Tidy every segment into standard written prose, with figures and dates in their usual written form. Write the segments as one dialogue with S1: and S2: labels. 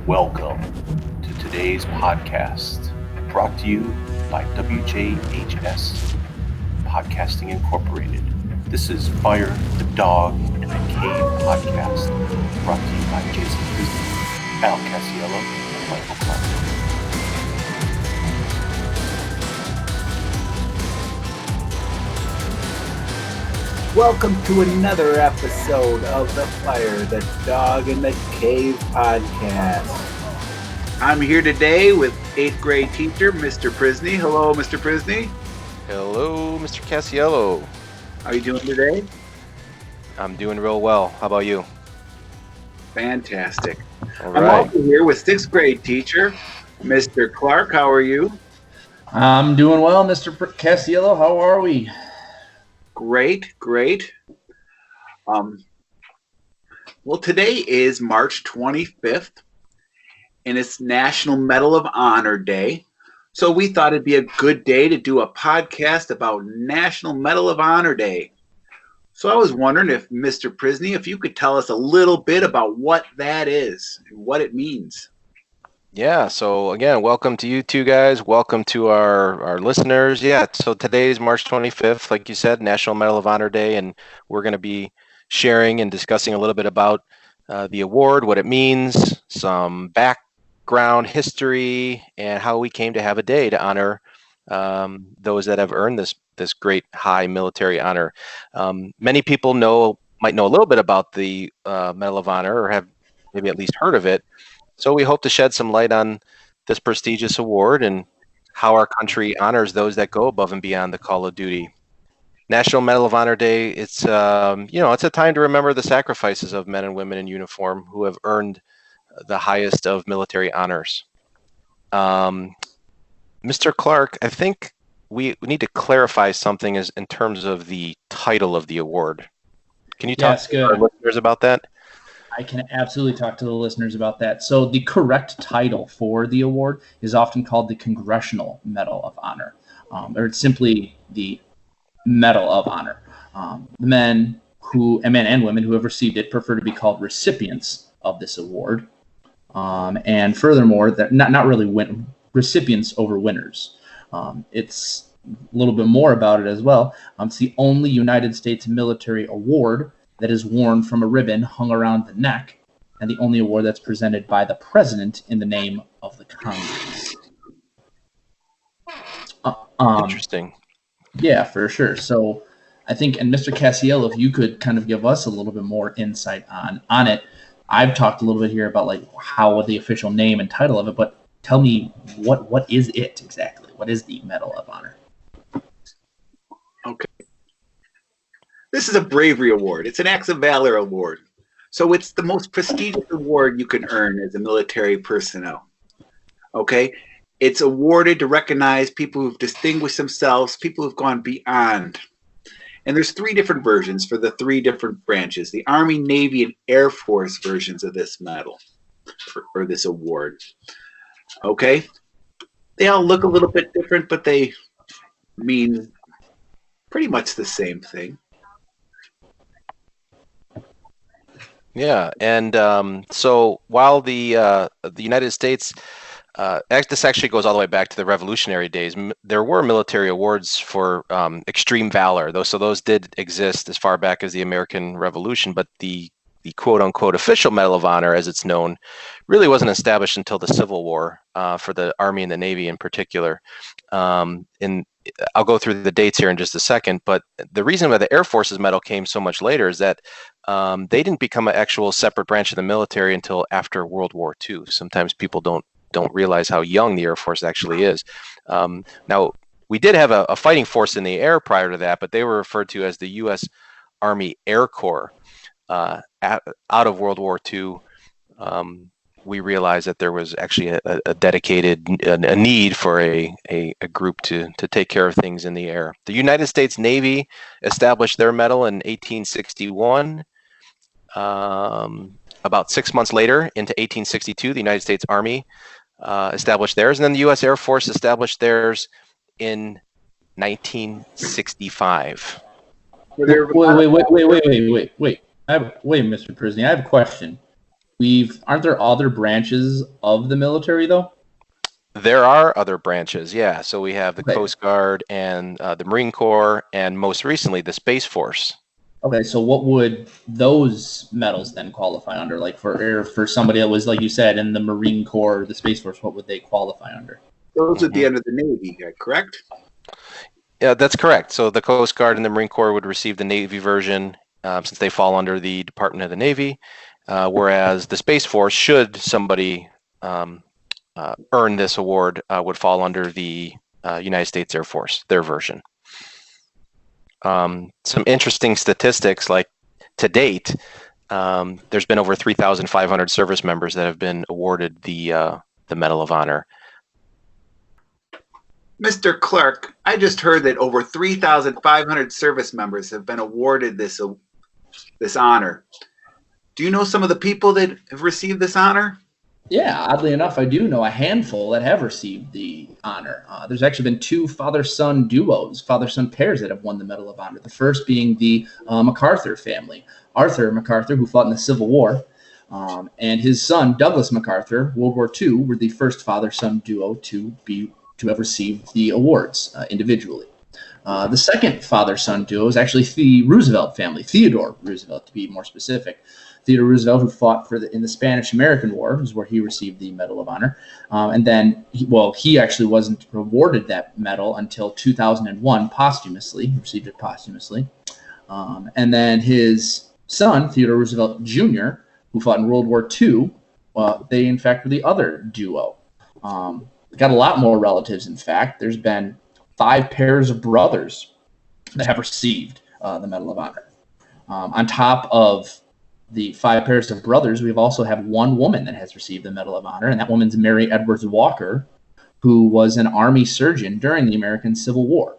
S1: Welcome to today's podcast, brought to you by WJHS Podcasting Incorporated. This is Fire, the Dog, and the Cave podcast, brought to you by Jason Disney, Al Casiello, and Michael Clark.
S2: Welcome to another episode of the Fire, the Dog, and the Cave podcast. I'm here today with 8th grade teacher, Mr. Prisney. Hello, Mr. Prisney.
S3: Hello, Mr. Casiello.
S2: How are you doing today?
S3: I'm doing real well. How about you?
S2: Fantastic.
S3: All
S2: I'm
S3: right.
S2: also here with 6th grade teacher, Mr. Clark. How are you?
S4: I'm doing well, Mr. Casiello. How are we?
S2: Great. Well, today is March 25th, and it's National Medal of Honor Day. So we thought it'd be a good day to do a podcast about National Medal of Honor Day. So I was wondering if, Mr. Prisney, if you could tell us a little bit about what that is and what it means.
S3: Yeah, so again, welcome to you two guys. Welcome to our listeners. Yeah, so today is March 25th, like you said, National Medal of Honor Day, and we're going to be sharing and discussing a little bit about the award, what it means, some background history, and how we came to have a day to honor those that have earned this great high military honor. Many people might know a little bit about the Medal of Honor or have maybe at least heard of it. So we hope to shed some light on this prestigious award and how our country honors those that go above and beyond the call of duty. National Medal of Honor Day, it's it's a time to remember the sacrifices of men and women in uniform who have earned the highest of military honors. Mr. Clark, I think we need to clarify something in terms of the title of the award. Can you talk to our listeners about that?
S4: I can absolutely talk to the listeners about that. So the correct title for the award is often called the Congressional Medal of Honor, or it's simply the Medal of Honor. The men and women who have received it prefer to be called recipients of this award. And furthermore, that not really recipients over winners. It's a little bit more about it as well. It's the only United States military award that is worn from a ribbon hung around the neck, and the only award that's presented by the president in the name of the Congress.
S3: Interesting.
S4: Yeah, for sure. So I think, and Mr. Casiello, if you could kind of give us a little bit more insight on it. I've talked a little bit here about like how the official name and title of it, but tell me what is it exactly? What is the Medal of Honor?
S2: Okay. This is a bravery award. It's an acts of valor award. So it's the most prestigious award you can earn as a military personnel. Okay? It's awarded to recognize people who've distinguished themselves, people who've gone beyond. And there's 3 different versions for the 3 different branches, the Army, Navy, and Air Force versions of this medal or this award. Okay? They all look a little bit different, but they mean pretty much the same thing.
S3: Yeah, and so while the United States, this actually goes all the way back to the Revolutionary days. There were military awards for extreme valor, those did exist as far back as the American Revolution. But the quote-unquote official Medal of Honor, as it's known, really wasn't established until the Civil War for the Army and the Navy in particular. I'll go through the dates here in just a second, but the reason why the Air Force's medal came so much later is that they didn't become an actual separate branch of the military until after World War II. Sometimes people don't realize how young the Air Force actually is. Now, we did have a fighting force in the air prior to that, but they were referred to as the U.S. Army Air Corps. Out of World War II, we realized that there was actually a dedicated need for a group to take care of things in the air. The United States Navy established their medal in 1861. About 6 months later, into 1862, the United States Army established theirs, and then the U.S. Air Force established theirs in 1965.
S4: Wait, Mr. Prisney, I have a question. aren't there other branches of the military though?
S3: There are other branches, yeah. So we have the
S4: Okay.
S3: Coast Guard and the Marine Corps, and most recently the Space Force.
S4: Okay, so what would those medals then qualify under? Like for somebody that was, like you said, in the Marine Corps, the Space Force, what would they qualify under?
S2: Those would be under the Navy, correct?
S3: Yeah, that's correct. So the Coast Guard and the Marine Corps would receive the Navy version since they fall under the Department of the Navy, whereas the Space Force, should somebody earn this award, would fall under the United States Air Force, their version. Some interesting statistics, like to date, there's been over 3,500 service members that have been awarded the Medal of Honor.
S2: Mr. Clark, I just heard that over 3,500 service members have been awarded this honor. Do you know some of the people that have received this honor?
S4: Yeah, oddly enough, I do know a handful that have received the honor. There's actually been 2 father-son duos, father-son pairs that have won the Medal of Honor. The first being the MacArthur family. Arthur MacArthur, who fought in the Civil War, and his son, Douglas MacArthur, World War II, were the first father-son duo to have received the awards individually. The second father-son duo is actually the Roosevelt family, Theodore Roosevelt to be more specific. Theodore Roosevelt, who fought in the Spanish-American War, is where he received the Medal of Honor. And then, he actually wasn't awarded that medal until 2001 posthumously. He received it posthumously. And then his son, Theodore Roosevelt Jr., who fought in World War II, they, in fact, were the other duo. Got a lot more relatives, in fact. There's been 5 pairs of brothers that have received the Medal of Honor. On top of the 5 pairs of brothers, we've also have 1 woman that has received the Medal of Honor, and that woman's Mary Edwards Walker, who was an Army surgeon during the American Civil War.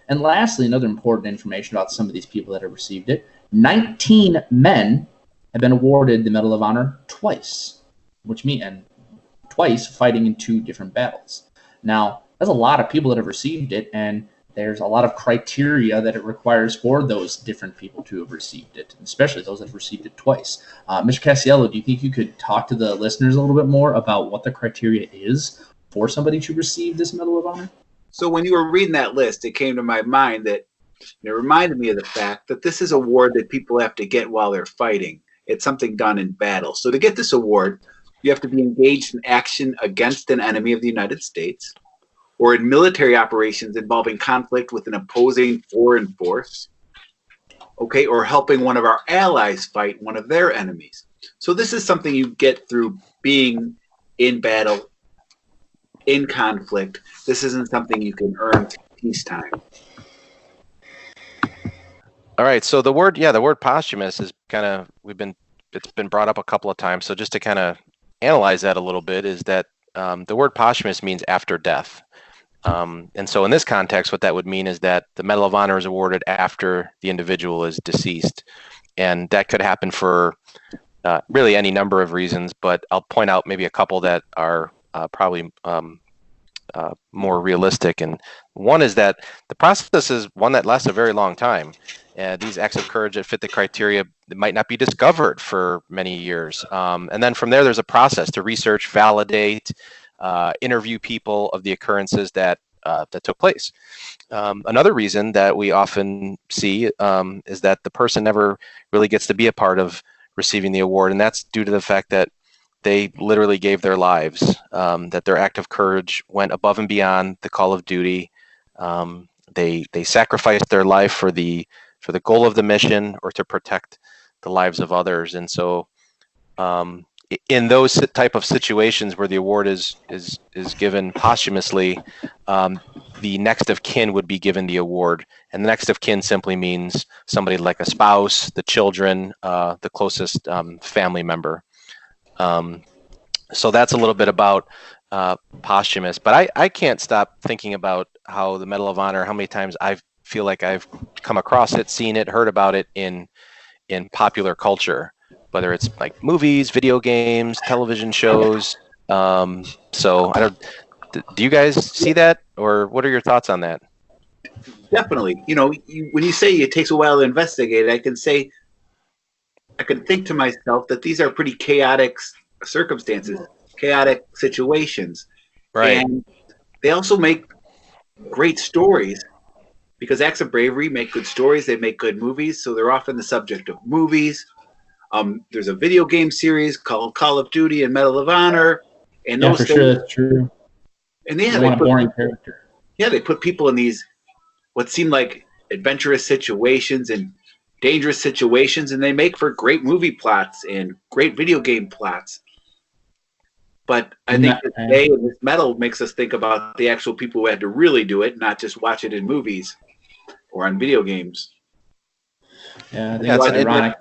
S4: And lastly, another important information about some of these people that have received it, 19 men have been awarded the Medal of Honor twice, and twice fighting in 2 different battles. Now, that's a lot of people that have received it, and there's a lot of criteria that it requires for those different people to have received it, especially those that have received it twice. Mr. Casiello, do you think you could talk to the listeners a little bit more about what the criteria is for somebody to receive this Medal of Honor?
S2: So when you were reading that list, it came to my mind that it reminded me of the fact that this is an award that people have to get while they're fighting. It's something done in battle. So to get this award, you have to be engaged in action against an enemy of the United States, or in military operations involving conflict with an opposing foreign force, or helping one of our allies fight one of their enemies. So this is something you get through being in battle, in conflict. This isn't something you can earn through peacetime.
S3: All right, so the word posthumous is it's been brought up a couple of times. So just to kind of analyze that a little bit, is that the word posthumous means after death. And so in this context, what that would mean is that the Medal of Honor is awarded after the individual is deceased. And that could happen for really any number of reasons, but I'll point out maybe a couple that are probably more realistic. And one is that the process is one that lasts a very long time. These acts of courage that fit the criteria might not be discovered for many years. And then from there, there's a process to research, validate, interview people of the occurrences that took place. Another reason that we often see is that the person never really gets to be a part of receiving the award, and that's due to the fact that they literally gave their lives, that their act of courage went above and beyond the call of duty. They sacrificed their life for the goal of the mission, or to protect the lives of others. And so in those type of situations where the award is given posthumously, the next of kin would be given the award. And the next of kin simply means somebody like a spouse, the children, the closest family member. So that's a little bit about posthumous. But I can't stop thinking about how the Medal of Honor, how many times I feel like I've come across it, seen it, heard about it in popular culture, whether it's like movies, video games, television shows. So do you guys see that, or what are your thoughts on that?
S2: Definitely. When you say it takes a while to investigate, I can say I can think to myself that these are pretty chaotic circumstances, chaotic situations.
S3: Right.
S2: And they also make great stories because acts of bravery make good stories. They make good movies. So they're often the subject of movies. There's a video game series called Call of Duty and Medal of Honor. And
S4: Yeah,
S2: those
S4: for
S2: things,
S4: sure, that's true.
S2: And
S4: You don't want a boring character.
S2: Yeah, they put people in these what seem like adventurous situations and dangerous situations, and they make for great movie plots and great video game plots. But I think today this medal makes us think about the actual people who had to really do it, not just watch it in movies or on video games.
S4: Yeah, I think it's ironic.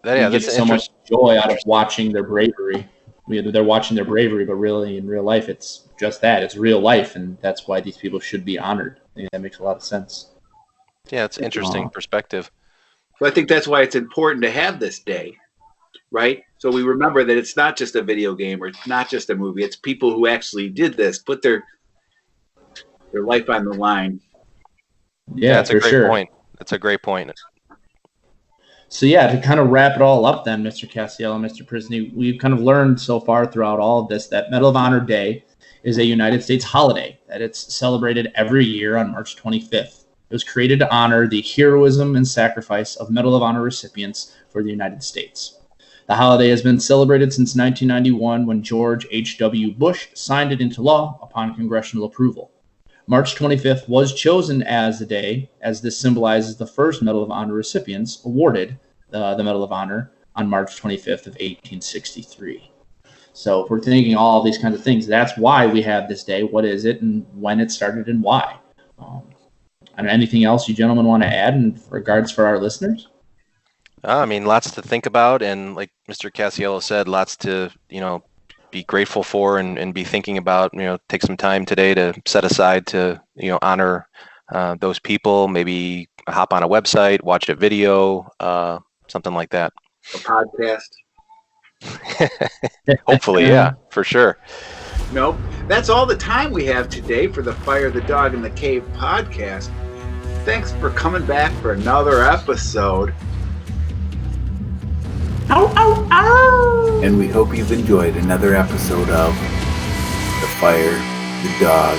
S3: That's
S4: get so much joy out of watching their bravery. They're watching their bravery, but really in real life, it's just that. It's real life, and that's why these people should be honored. I think that makes a lot of sense.
S3: Yeah, it's interesting perspective.
S2: So I think that's why it's important to have this day, right? So we remember that it's not just a video game or it's not just a movie. It's people who actually did this, put their life on the line.
S3: Yeah, that's a great point. That's a great point.
S4: So yeah, to kind of wrap it all up then, Mr. Cassiello, Mr. Prisney, we've kind of learned so far throughout all of this that Medal of Honor Day is a United States holiday, that it's celebrated every year on March 25th. It was created to honor the heroism and sacrifice of Medal of Honor recipients for the United States. The holiday has been celebrated since 1991 when George H.W. Bush signed it into law upon congressional approval. March 25th was chosen as the day, as this symbolizes the first Medal of Honor recipients awarded the Medal of Honor on March 25th of 1863. So if we're thinking all of these kinds of things, that's why we have this day. What is it and when it started and why? And anything else you gentlemen want to add in regards for our listeners?
S3: I mean, lots to think about. And like Mr. Cassiello said, lots to, be grateful for and be thinking about, take some time today to set aside to, honor those people, maybe hop on a website, watch a video, something like that.
S2: A podcast.
S3: Hopefully, yeah, for sure.
S2: Nope. That's all the time we have today for the Fire the Dog in the Cave podcast. Thanks for coming back for another episode.
S5: Ow, ow, ow! And we hope you've enjoyed another episode of The Fire the Dog